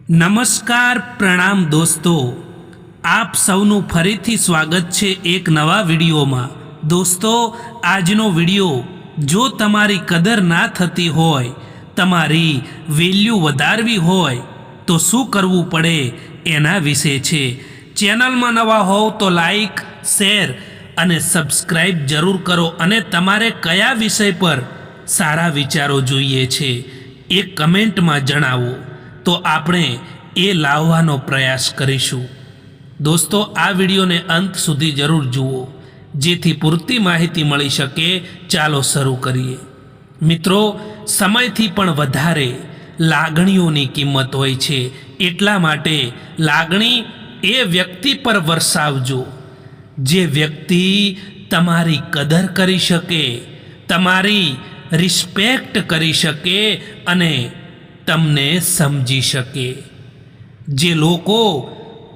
નમસ્કાર પ્રણામ દોસ્તો, આપ સૌનું ફરીથી સ્વાગત છે એક નવા વિડીયોમાં। દોસ્તો, આજનો વિડીયો જો તમારી કદર ના થતી હોય, તમારી વેલ્યુ વધારવી હોય તો શું કરવું પડે એના વિશે છે। ચેનલમાં નવા હોવ તો લાઈક, શેર અને સબસ્ક્રાઈબ જરૂર કરો અને તમારે કયા વિષય પર સારા વિચારો જોઈએ છે એ કમેન્ટમાં જણાવો તો આપણે એ લાવવાનો પ્રયાસ કરીશું। દોસ્તો, આ વિડીયોને અંત સુધી જરૂર જુઓ જેથી પૂરતી માહિતી મળી શકે। ચાલો શરૂ કરીએ। મિત્રો, સમયથી પણ વધારે લાગણીઓની કિંમત હોય છે, એટલા માટે લાગણી એ વ્યક્તિ પર વરસાવજો જે વ્યક્તિ તમારી કદર કરી શકે, તમારી રિસ્પેક્ટ કરી શકે અને તમને સમજી શકે। જે લોકો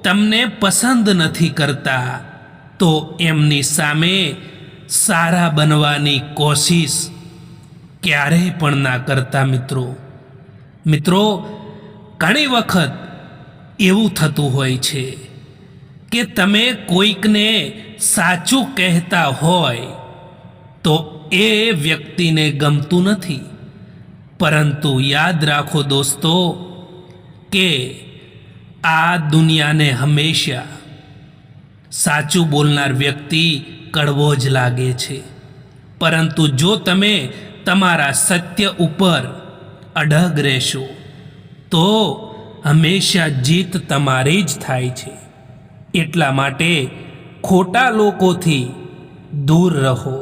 તમને પસંદ નથી કરતા તો એમની સામે સારા બનવાની કોશિશ ક્યારેય પણ ના કરતા। મિત્રો, ઘણી વખત એવું થતું હોય છે કે તમે કોઈકને સાચું કહેતા હોય તો એ વ્યક્તિને ગમતું નથી, પરંતુ યાદ રાખો દોસ્તો કે આ દુનિયાને હંમેશા સાચું બોલનાર વ્યક્તિ કડવો જ લાગે છે, પરંતુ જો તમે તમારા સત્ય ઉપર અડગ રહેશો તો હંમેશા જીત તમારી જ થાય છે। એટલા માટે ખોટા લોકોથી દૂર રહો।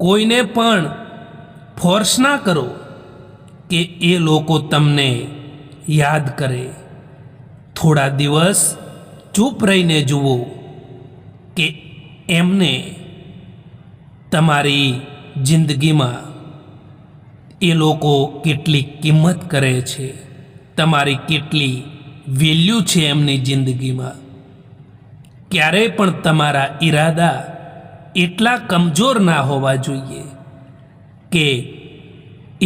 કોઈને પણ ફોર્સ ના કરો કે એ લોકો તમને યાદ કરે। થોડા દિવસ ચૂપ રહીને જુઓ કે એમને તમારી જિંદગીમાં એ લોકો કેટલી કિંમત કરે છે, તમારી કેટલી વેલ્યુ છે એમની જિંદગીમાં। ક્યારેય પણ તમારા ઈરાદા એટલા કમજોર ના હોવા જોઈએ કે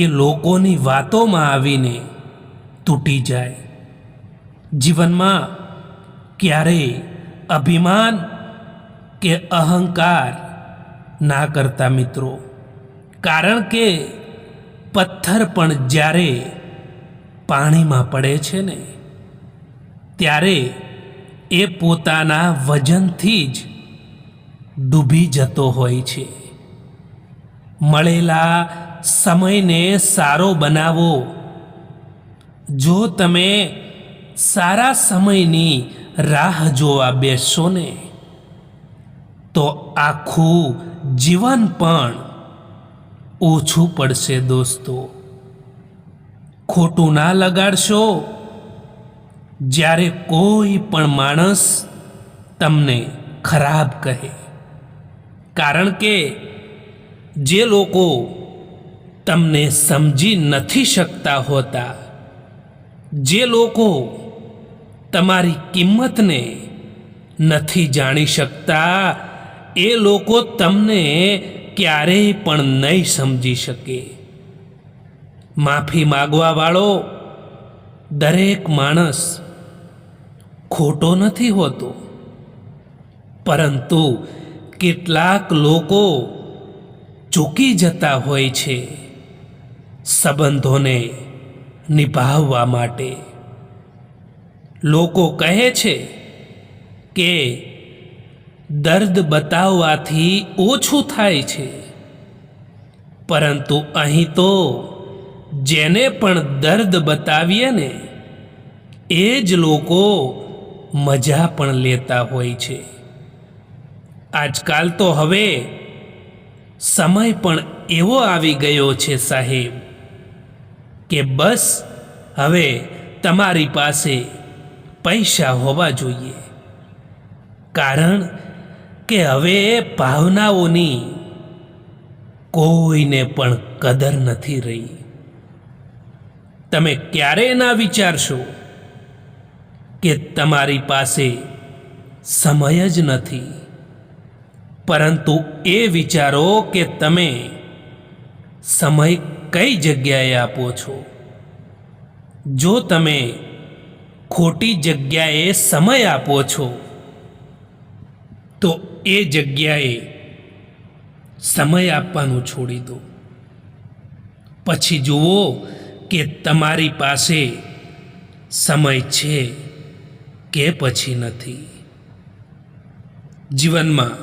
એ લોકોની વાતોમાં આવીને તૂટી જાય। જીવનમાં ક્યારેય અભિમાન કે અહંકાર ના કરતા મિત્રો, કારણ કે પથ્થર પણ જ્યારે પાણીમાં પડે છે ને ત્યારે એ પોતાના વજનથી જ ડૂબી જતો હોય છે। મળેલા સમયને સારો બનાવો। જો તમે સારા સમયની રાહ જોવા બેસશો ને તો આખું જીવન પણ ઓછું પડશે દોસ્તો। ખોટું ના લગાડશો જ્યારે કોઈ પણ માણસ તમને ખરાબ કહે, કારણ કે જે લોકો તમને સમજી નથી શકતા હોતા, જે લોકો તમારી કિંમતને નથી જાણી શકતા, એ લોકો તમને ક્યારેય પણ નહીં સમજી શકે। માફી માગવાવાળો દરેક માણસ ખોટો નથી હોતો, પરંતુ કેટલાક લોકો ચૂકી જતા હોય છે સંબંધોને નિભાવવા માટે। લોકો કહે છે કે દર્દ બતાવવાથી ઓછું થાય છે, પરંતુ અહીં તો જેને પણ દર્દ બતાવીએ ને એ જ લોકો મજા પણ લેતા હોય છે। આજકાલ તો હવે સમય પણ એવો આવી ગયો છે સાહેબ કે બસ હવે તમારી પાસે પૈસા હોવા જોઈએ, કારણ કે હવે ભાવનાઓની કોઈને પણ કદર નથી રહી। તમે ક્યારેય ના વિચારશો કે તમારી પાસે સમય જ નથી, પરંતુ એ વિચારો કે તમે સમય કઈ જગ્યાએ આપો છો। જો તમે ખોટી જગ્યાએ સમય આપો છો તો એ જગ્યાએ સમય આપવાનું છોડી દો. પછી જુઓ કે તમારી પાસે સમય છે કે પછી નથી. જીવનમાં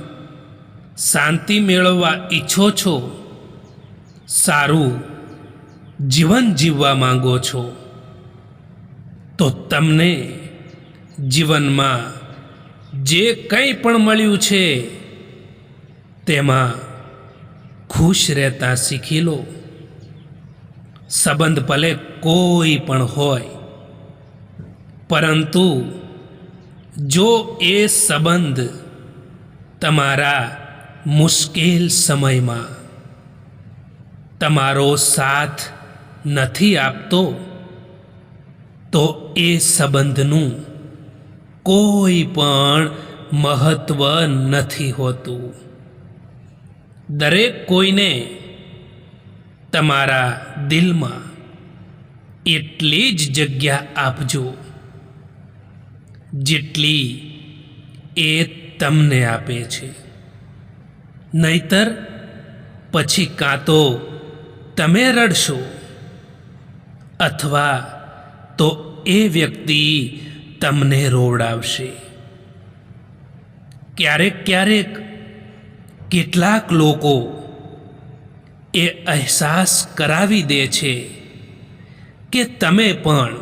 શાંતિ મેળવવા ઈચ્છો છો, સારું જીવન જીવવા માંગો છો, તો તમને જીવનમાં જે કંઈ પણ મળ્યું છે તેમાં ખુશ રહેતા શીખી લો. સંબંધ ભલે કોઈ પણ હોય, પરંતુ જો એ સંબંધ તમારા મુશ્કેલ સમયમાં તમારો સાથ નથી આપતો, તો એ સંબંધનું કોઈ પણ મહત્વ નથી હોતું. દરેક કોઈને તમારા દિલમાં એટલી જ જગ્યા આપજો જેટલી એ તમને આપે છે. નહીતર પછી કાં તો તમે રડશો અથવા તો એ વ્યક્તિ તમને રોવડાવશે. ક્યારેક ક્યારેક કેટલાક લોકો એ અહેસાસ કરાવી દે છે કે તમે પણ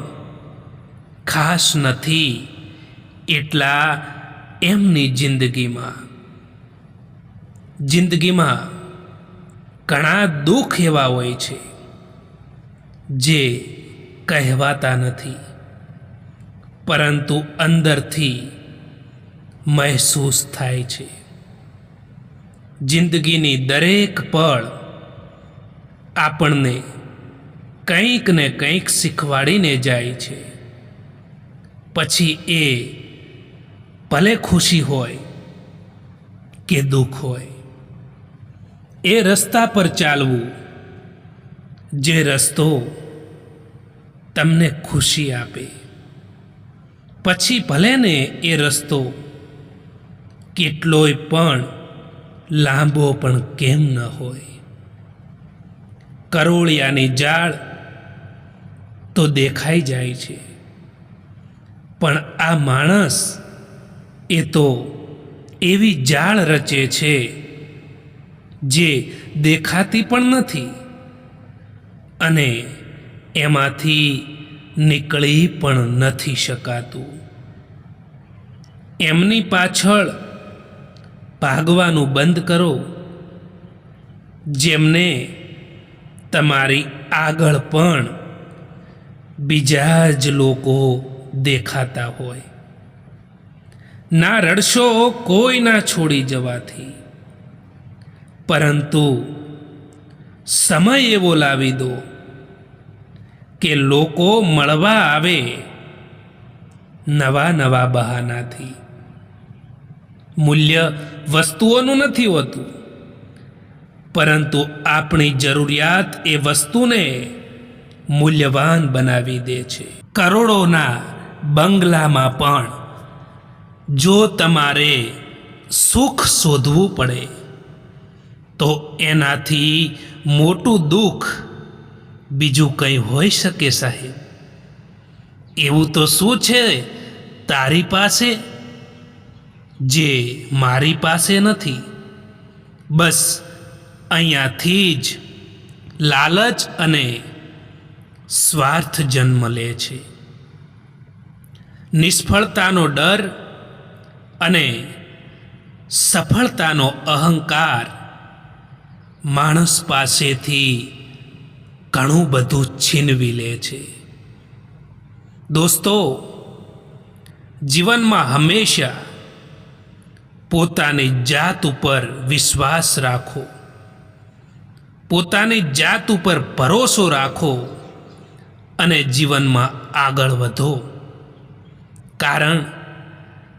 ખાસ નથી એટલા એમની જિંદગીમાં ઘણા દુઃખ એવા હોય છે જે કહેવાતા નથી, પરંતુ અંદરથી મહેસૂસ થાય છે. જિંદગીની દરેક પળ આપણને કંઈક ને કંઈક શીખવાડીને જાય છે. પછી એ ભલે ખુશી હોય કે દુઃખ હોય, એ રસ્તા પર ચાલવું જે રસ્તો તમને ખુશી આપે. પછી ભલે ને એ રસ્તો કેટલોય પણ લાંબો પણ કેમ ન હોય. કરોળિયાની જાળ તો દેખાઈ જાય છે, પણ આ માણસ એ તો એવી જાળ રચે છે જે દેખાતી પણ નથી અને એમાંથી નીકળી પણ નથી શકાતું. એમની પાછળ ભાગવાનું બંધ કરો જેમને તમારી આગળ પણ બીજા જ લોકો દેખાતા હોય. ના રડશો કોઈના છોડી જવાથી, પરંતુ સમય એવો લાવી દો કે લોકો મળવા આવે નવા નવા બહાનાથી. મૂલ્ય વસ્તુઓનું નથી હોતું, પરંતુ આપણી જરૂરિયાત એ વસ્તુને મૂલ્યવાન બનાવી દે છે. કરોડોના બંગલામાં પણ જો તમારે સુખ શોધવું પડે તો એનાથી મોટું દુઃખ બીજું કંઈ હોઈ શકે સાહેબ? એવું તો શું છે તારી પાસે જે મારી પાસે નથી? બસ અહીંયાથી જ લાલચ અને સ્વાર્થ જન્મ લે છે. નિષ્ફળતાનો ડર અને સફળતાનો અહંકાર માણસ પાસેથી ઘણું બધું છીનવી લે છે. દોસ્તો, જીવનમાં હંમેશા પોતાની જાત ઉપર વિશ્વાસ રાખો, પોતાની જાત ઉપર ભરોસો રાખો અને જીવનમાં આગળ વધો. કારણ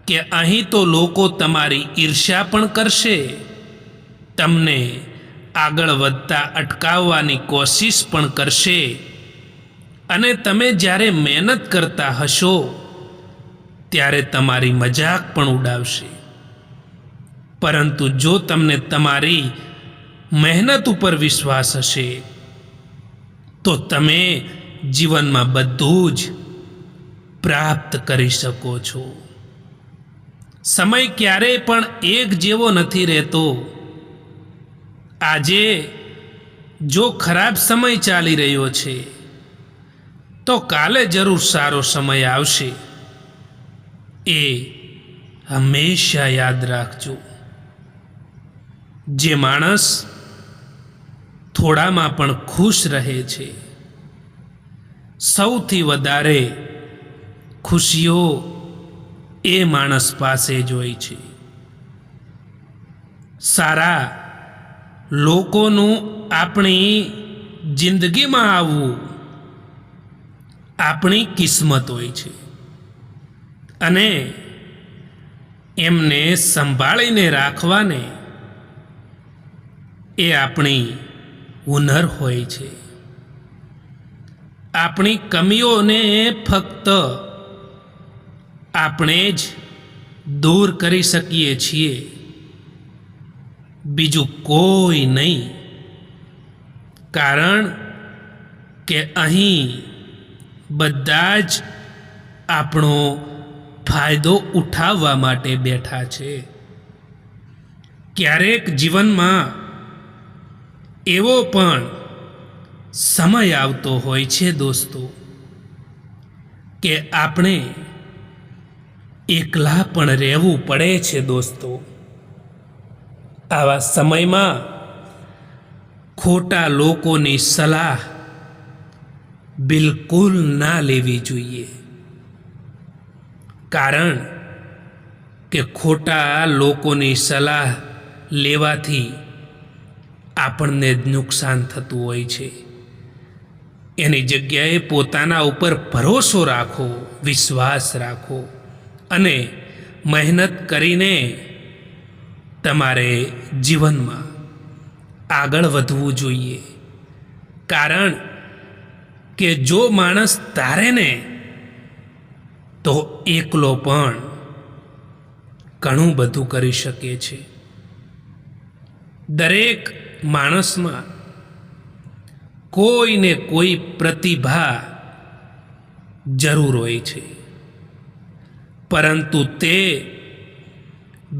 કે અહીં તો લોકો તમારી ઈર્ષ્યા પણ કરશે, તમને આગળ વધતા અટકાવવાની કોશિશ પણ કરશે, અને તમે જ્યારે મહેનત કરતા હશો ત્યારે તમારી મજાક પણ ઉડાવશે. પરંતુ જો તમને તમારી મહેનત ઉપર વિશ્વાસ હશે તો તમે જીવનમાં બધું જ પ્રાપ્ત કરી શકો છો. સમય ક્યારેય પણ એક જેવો નથી રહેતો. આજે જો ખરાબ સમય ચાલી રહ્યો છે તો કાલે જરૂર સારો સમય આવશે. એ હંમેશા યાદ રાખજો. જે માણસ થોડામાં પણ ખુશ રહે છે, સૌથી વધારે ખુશીઓ એ માણસ પાસે જ હોય છે. સારા લોકોનું આપણી જિંદગીમાં આવવું આપણી કિસ્મત હોય છે અને એમને સંભાળીને રાખવાને એ આપણી હુનર હોય છે. આપણી કમીઓને ફક્ત આપણે જ દૂર કરી શકીએ છીએ, બીજું કોઈ નહીં. કારણ કે અહીં બધા જ આપણો ફાયદો ઉઠાવવા માટે બેઠા છે. ક્યારેક જીવનમાં એવો પણ સમય આવતો હોય છે દોસ્તો કે આપણે એકલા પણ રહેવું પડે છે દોસ્તો. આવા સમયમાં ખોટા લોકોની સલાહ બિલકુલ ના લેવી જોઈએ. કારણ કે ખોટા લોકોની સલાહ લેવાથી આપણને જ નુકસાન થતું હોય છે. એની જગ્યાએ પોતાના ઉપર ભરોસો રાખો, વિશ્વાસ રાખો અને મહેનત કરીને તમારે જીવનમાં આગળ વધવું જોઈએ. કારણ કે જો માણસ તારે ને તો એકલો પણ ઘણું બધું કરી શકે છે. દરેક માણસમાં કોઈને કોઈ પ્રતિભા જરૂર હોય છે, પરંતુ તે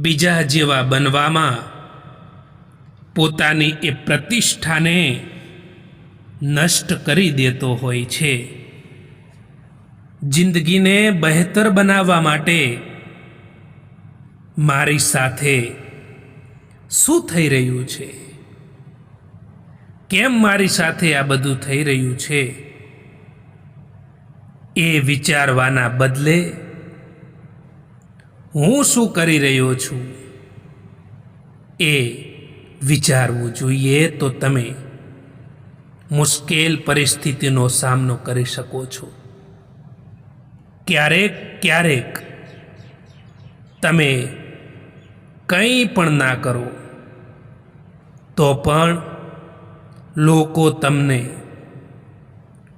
બીજા જેવા બનવામાં પોતાની એ પ્રતિષ્ઠાને નષ્ટ કરી દેતો હોય છે. જિંદગીને બહેતર બનાવવા માટે મારી સાથે શું થઈ રહ્યું છે, કેમ મારી સાથે આ બધું થઈ રહ્યું છે, એ વિચારવાના બદલે હું શું કરી રહ્યો છું એ વિચારવું જોઈએ. તો તમે મુશ્કેલ પરિસ્થિતિનો સામનો કરી શકો છો. ક્યારેક તમે કંઈ પણ ના કરો તો પણ લોકો તમને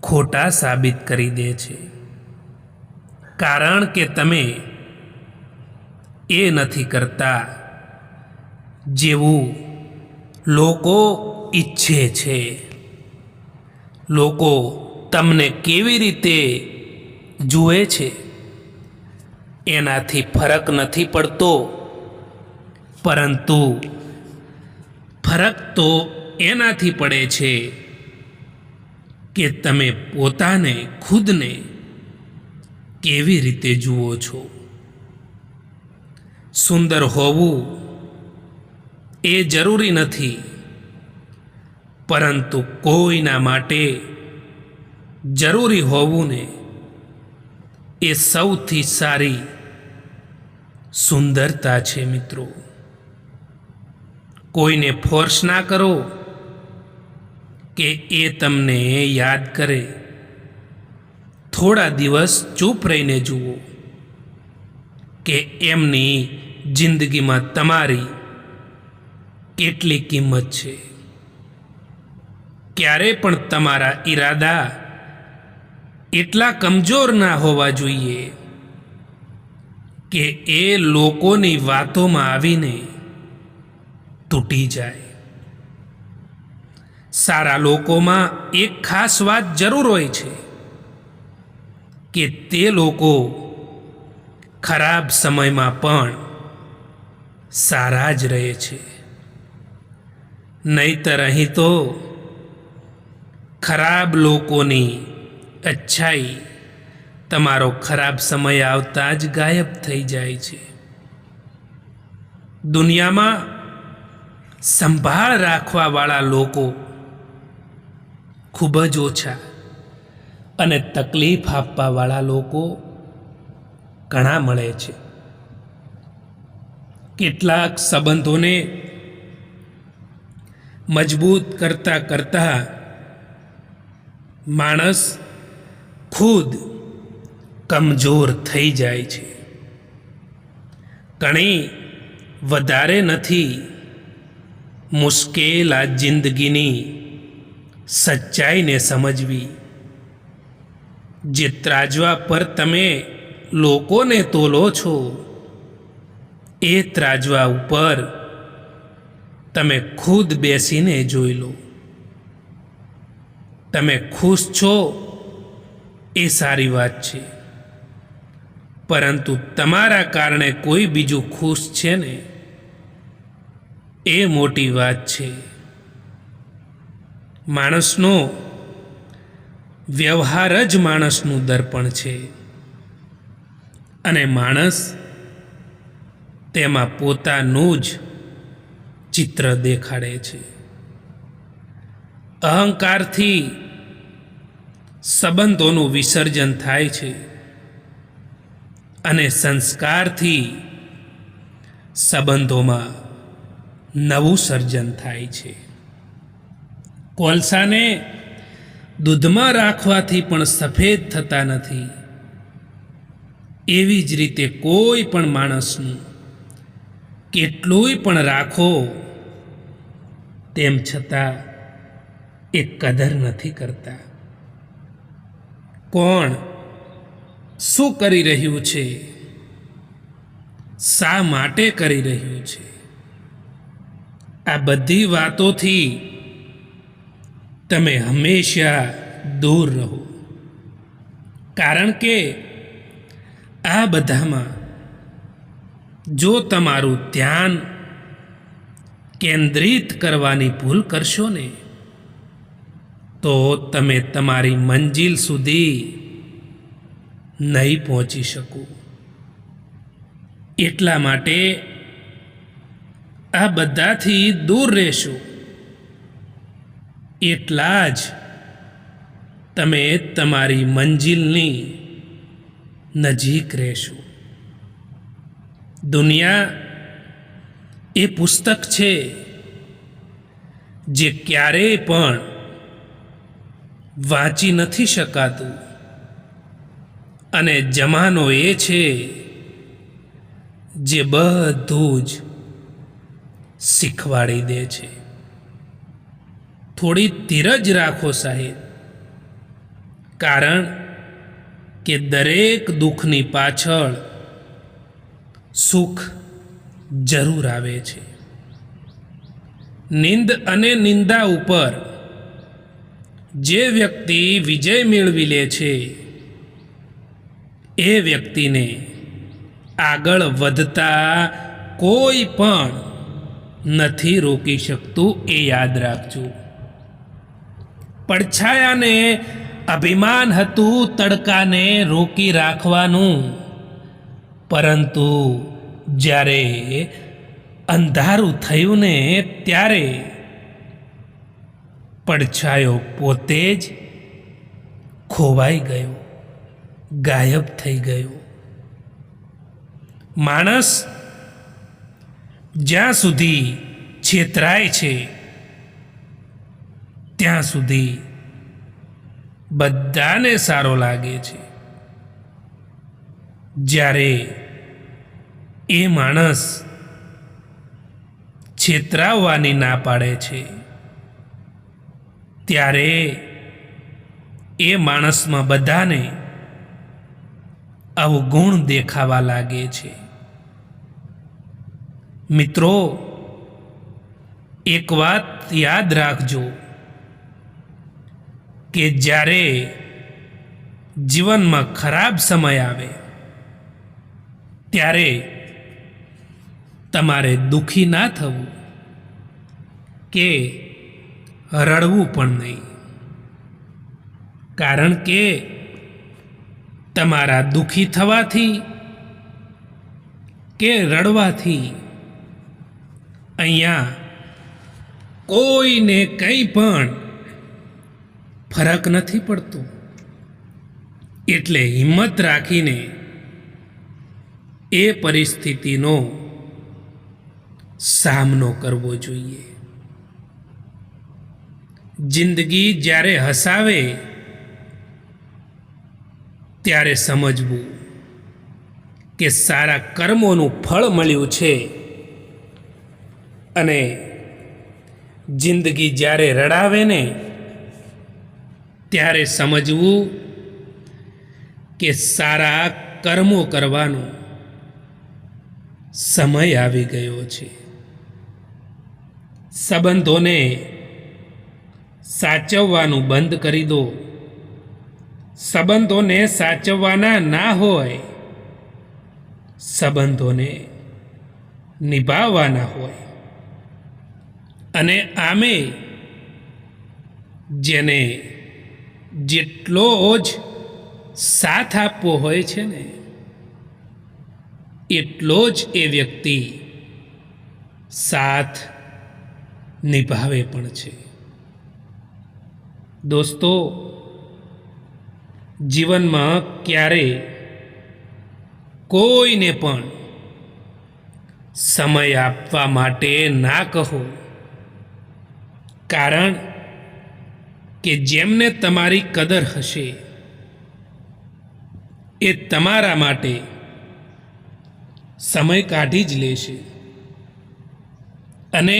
ખોટા સાબિત કરી દે છે. કારણ કે તમે એ નથી કરતા જેવું લોકો ઈચ્છે છે. લોકો તમને કેવી રીતે જુએ છે એનાથી ફરક નથી પડતો, પરંતુ ફરક તો એનાથી પડે છે કે તમે પોતાને ખુદને કેવી રીતે જુઓ છો. સુંદર હોવું એ જરૂરી નથી, પરંતુ કોઈના માટે જરૂરી હોવું ને એ સૌથી સારી સુંદરતા છે મિત્રો. કોઈને ફોર્સ ના કરો કે એ તમને યાદ કરે. થોડા દિવસ ચૂપ રહીને જુઓ કે એમની જિંદગીમાં તમારી કેટલી કિંમત છે. ક્યારે પણ તમારા ઈરાદા એટલા કમજોર ના હોવા જોઈએ કે એ લોકોની વાતોમાં આવીને તૂટી જાય. સારા લોકોમાં એક ખાસ વાત જરૂર હોય છે કે તે લોકો ખરાબ સમયમાં પણ સારા જ રહે છે. નહીતર અહીં તો ખરાબ લોકોની અચ્છાઈ તમારો ખરાબ સમય આવતા જ ગાયબ થઈ જાય છે. દુનિયામાં સંભાળ રાખવાવાળા લોકો ખૂબ જ ઓછા અને તકલીફ આપવાવાળા લોકો ઘણા મળે છે. કેટલાક સંબંધોને મજબૂત કરતા કરતા માણસ ખુદ કમજોર થઈ જાય છે. ઘણી વધારે નથી મુશ્કેલ આ જિંદગીની સચ્ચાઈને સમજવી. જે ત્રાજવા પર તમે લોકોને તોલો છો એ ત્રાજવા ઉપર તમે ખુદ બેસીને જોઈ લો. તમે ખુશ છો એ સારી વાત છે, પરંતુ તમારા કારણે કોઈ બીજું ખુશ છે ને એ મોટી વાત છે. માણસનો વ્યવહાર જ માણસનું દર્પણ છે અને માણસ તેમાં પોતાનું જ ચિત્ર દેખાડે છે. અહંકારથી સંબંધોનું વિસર્જન થાય છે અને સંસ્કારથી સંબંધોમાં નવું સર્જન થાય છે. કોલસાને દૂધમાં રાખવાથી પણ સફેદ થતા નથી, એવી જ રીતે કોઈ પણ માણસનું કેટલુંય પણ રાખો તેમ છતાં એ કદર નથી કરતા. કોણ શું કરી રહ્યું છે, શા માટે કરી રહ્યું છે, આ બધી વાતોથી તમે હંમેશા દૂર રહો. કારણ કે આ બધામાં જો તમારું ધ્યાન કેન્દ્રિત કરવાની ભૂલ કરશો ને તો તમે તમારી મંજિલ સુધી નહીં પહોંચી શકો. એટલા માટે આ બધાથી દૂર રહેશો એટલા જ તમે તમારી મંજિલની નજીક રહેશો. દુનિયા એ પુસ્તક છે જે ક્યારેય પણ વાંચી નથી શકાતું અને જમાનો એ છે જે બધું જ શીખવાડી દે છે. થોડી ધીરજ રાખો સાહેબ, કારણ કે દરેક દુઃખની પાછળ સુખ જરૂર આવે છે. નિંદ અને નિંદા ઉપર જે વ્યક્તિ વિજય મેળવી લે છે એ વ્યક્તિને આગળ વધતા કોઈ પણ નથી રોકી શકતું, એ યાદ રાખજો. પડછાયાને અભિમાન હતું તડકાને રોકી રાખવાનું, પરંતુ જ્યારે અંધારું થયું ને ત્યારે પડછાયો પોતે જ ખોવાઈ ગયો, ગાયબ થઈ ગયો. માણસ જ્યાં સુધી છેતરાય છે ત્યાં સુધી બધાને સારો લાગે છે. જ્યારે એ માણસ છેતરાવવાની ના પાડે છે ત્યારે એ માણસમાં બધાને અવગુણ દેખાવા લાગે છે. મિત્રો, એક વાત યાદ રાખજો કે જ્યારે જીવનમાં ખરાબ સમય આવે ત્યારે તમારે દુઃખી ના થવું કે રડવું પણ નહીં, કારણ કે તમારા દુઃખી થવાથી કે રડવાથી અહીંયા કોઈને કંઈ પણ ફરક નથી પડતો. એટલે હિંમત રાખીને એ પરિસ્થિતિનો સામનો કરવો જોઈએ. જિંદગી જ્યારે હસાવે ત્યારે સમજવું કે સારા કર્મોનું ફળ મળ્યું છે, અને જિંદગી જ્યારે રડાવે ને ત્યારે સમજવું કે સારા કર્મો કરવાનો સમય આવી ગયો છે. સંબંધોને સાચવવાનું બંધ કરી દો. સંબંધોને સાચવવાના ના હોય, સંબંધોને નિભાવવાના હોય. અને આમે જેને જેટલો જ સાથ આપવો હોય છે ને એટલો જ એ વ્યક્તિ સાથ નિભાવે પણ છે. દોસ્તો, જીવનમાં ક્યારે કોઈને પણ સમય આપવા માટે ના કહો, કારણ કે જેમને તમારી કદર હશે એ તમારા માટે સમય કાઢી જ લેશે, અને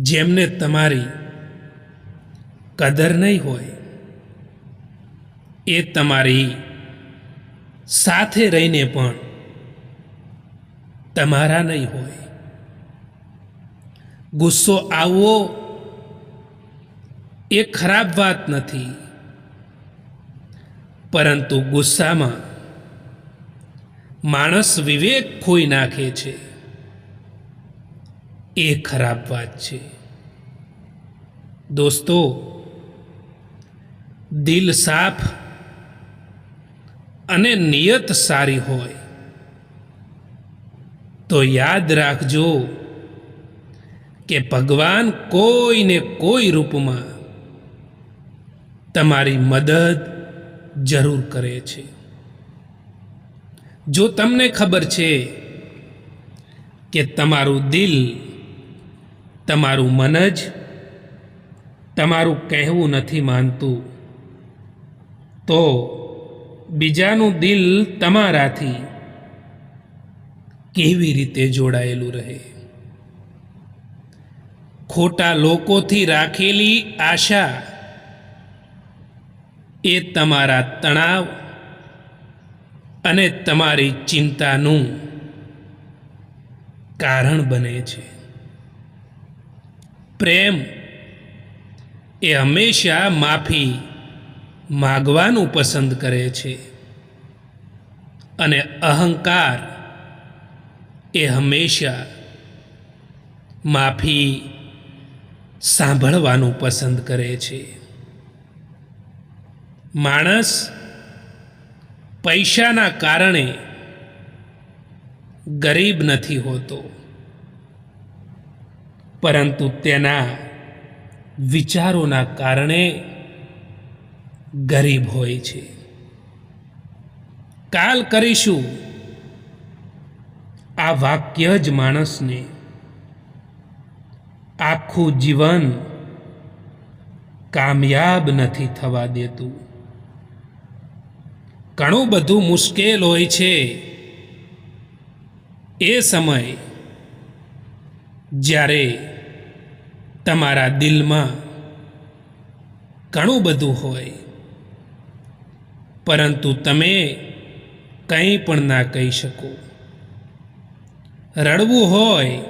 જેમને તમારી કદર નહીં હોય એ તમારી સાથે રહીને પણ તમારા નહીં હોય. ગુસ્સો આવવો એ ખરાબ વાત નથી, પરંતુ ગુસ્સામાં માણસ વિવેક ખોઈ નાખે છે એ ખરાબ વાત છે. દોસ્તો, દિલ સાફ અને નિયત સારી હોય તો યાદ રાખજો કે ભગવાન કોઈને કોઈ રૂપમાં તમારી મદદ જરૂર કરે છે. જો તમને ખબર છે કે તમારું દિલ, તમારું મન જ તમારું કહેવું નથી માનતું, તો બીજાનું દિલ તમારાથી કેવી રીતે જોડાયેલું રહે? ખોટા લોકોથી રાખેલી આશા એ તમારા તણાવ અને તમારી ચિંતાનું કારણ બને છે. પ્રેમ એ હંમેશા માફી માગવાનું પસંદ કરે છે, અને અહંકાર એ હંમેશા માફી સાંભળવાનું પસંદ કરે છે. માણસ પૈસાના કારણે ગરીબ નથી હોતો, પરંતુ તેના વિચારોના કારણે ગરીબ હોય છે. કાલ કરીશું આ વાક્ય જ માણસને આખું જીવન કામયાબ નથી થવા દેતું. ઘણું બધું મુશ્કેલ હોય છે એ સમય જ્યારે તમારા દિલમાં ઘણું બધું હોય, પરંતુ તમે કંઈ પણ ના કહી શકો. રડવું હોય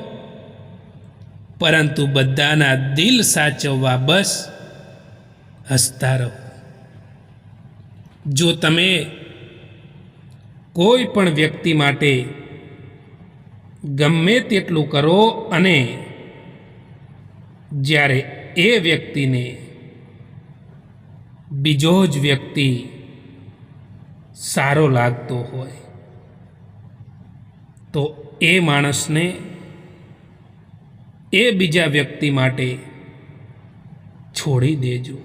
પરંતુ બધાના દિલ સાચવવા બસ હસતા રહો. જો તમે કોઈ પણ વ્યક્તિ માટે ગમે તેટલું કરો અને જ્યારે એ વ્યક્તિને બીજો જ વ્યક્તિ સારો લાગતો હોય તો એ માણસને એ બીજા વ્યક્તિ માટે છોડી દેજો.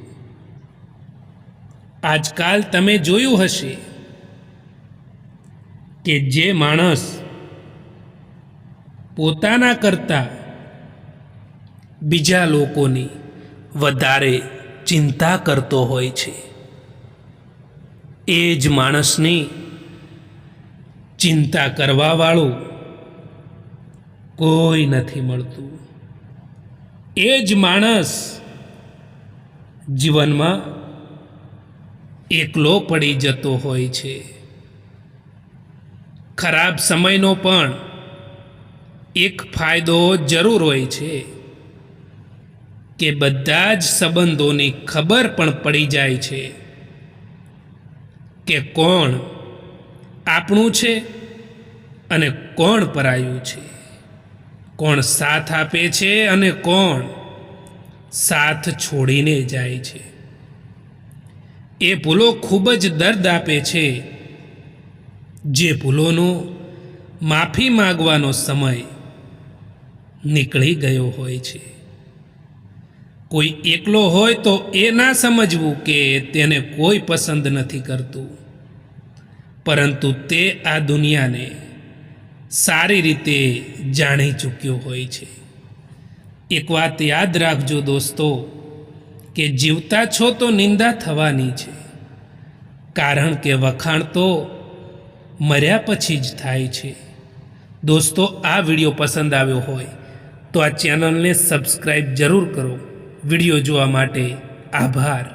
આજકાલ તમે જોયું હશે કે જે માણસ પોતાના કરતાં બીજા લોકોની વધારે ચિંતા કરતો હોય છે, એ જ માણસની ચિંતા કરવાવાળું કોઈ નથી મળતું. એ જ માણસ જીવનમાં એકલો પડી જતો હોય છે. ખરાબ સમયનો પણ એક ફાયદો જરૂર હોય છે કે બધા જ સંબંધોની ખબર પણ પડી જાય છે કે કોણ આપણું છે અને કોણ પરાયું છે, કોણ સાથ આપે છે અને કોણ સાથ છોડીને જાય છે. એ ભૂલો ખૂબ જ દર્દ આપે છે, જે ભૂલોનો માફી માંગવાનો સમય નીકળી ગયો હોય છે. કોઈ એકલો હોય તો એ ના સમજવું કે તેને કોઈ પસંદ નથી કરતું, પરંતુ તે આ દુનિયાને સારી રીતે જાણી ચૂક્યો હોય છે. એક વાત યાદ રાખજો દોસ્તો, કે જીવતા છો તો નિંદા થવાની છે, કારણ કે વખાણ તો મર્યા પછી જ થાય છે. દોસ્તો, આ વિડીયો પસંદ આવ્યો હોય તો આ ચેનલને સબસ્ક્રાઈબ જરૂર કરો. વિડીયો જોવા માટે આભાર.